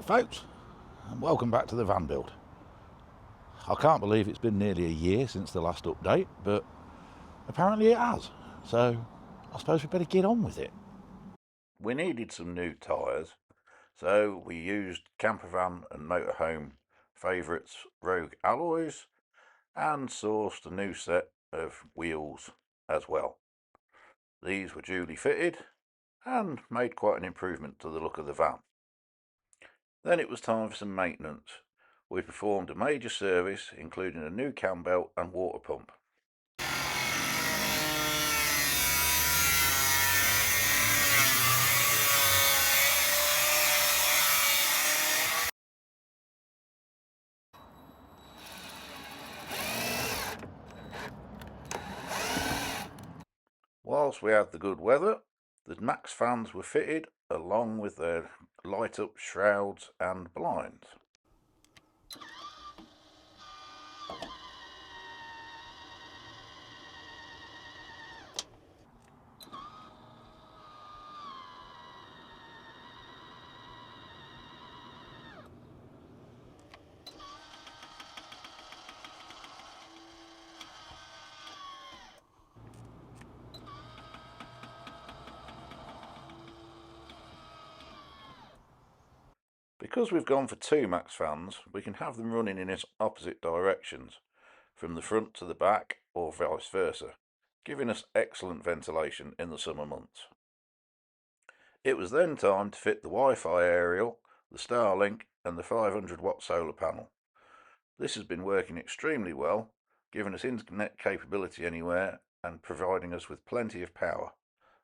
folks, and welcome back to the van build. I can't believe it's been nearly a year since the last update, but apparently it has, so I suppose we better get on with it. We needed some new tyres, so we used Campervan and Motorhome favourites Rogue alloys and sourced a new set of wheels as well. These were duly fitted and made quite an improvement to the look of the van. Then it was time for some maintenance. We performed a major service, including a new cam belt and water pump. Whilst we had the good weather, the Maxx fans were fitted along with their light up shrouds and blinds. Because we've gone for two Maxx fans, we can have them running in opposite directions, from the front to the back or vice versa, giving us excellent ventilation in the summer months. It was then time to fit the Wi-Fi aerial, the Starlink and the 500-watt solar panel. This has been working extremely well, giving us internet capability anywhere and providing us with plenty of power.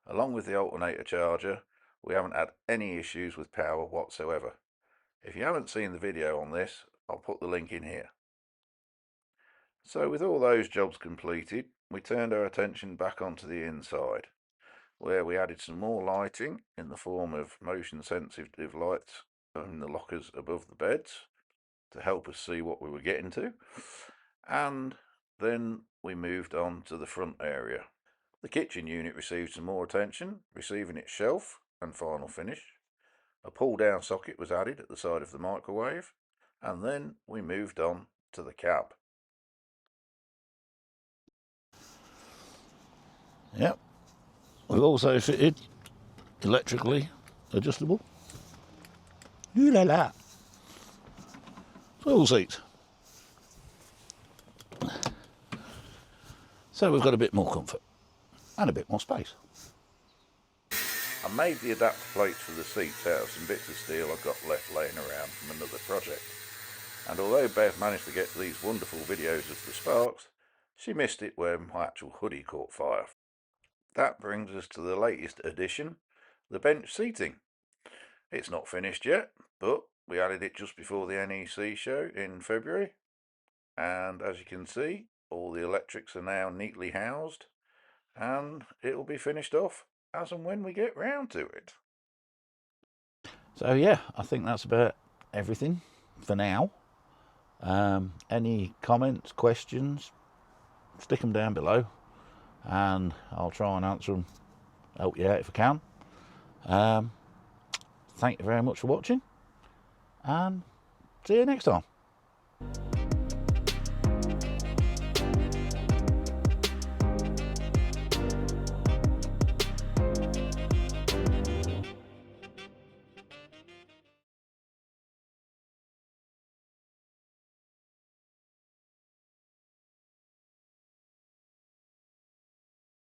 Along with the alternator charger, we haven't had any issues with power whatsoever. If you haven't seen the video on this, I'll put the link in here. So with all those jobs completed, we turned our attention back onto the inside, where we added some more lighting in the form of motion sensitive lights in the lockers above the beds to help us see what we were getting to, and then we moved on to the front area. The kitchen unit received some more attention, receiving its shelf and final finish. A pull-down socket was added at the side of the microwave, and then we moved on to the cab. Yep, we've also fitted electrically adjustable swivel seats. So we've got a bit more comfort and a bit more space. I made the adapter plates for the seats out of some bits of steel I got left laying around from another project. And although Bev managed to get these wonderful videos of the sparks, she missed it when my actual hoodie caught fire. That brings us to the latest addition, the bench seating. It's not finished yet, but we added it just before the NEC show in February. And as you can see, all the electrics are now neatly housed, and it'll be finished off as and when we get round to it. So yeah, I think that's about everything for now. Any comments, questions, stick them down below and I'll try and answer them, help you out if I can. Thank you very much for watching and see you next time.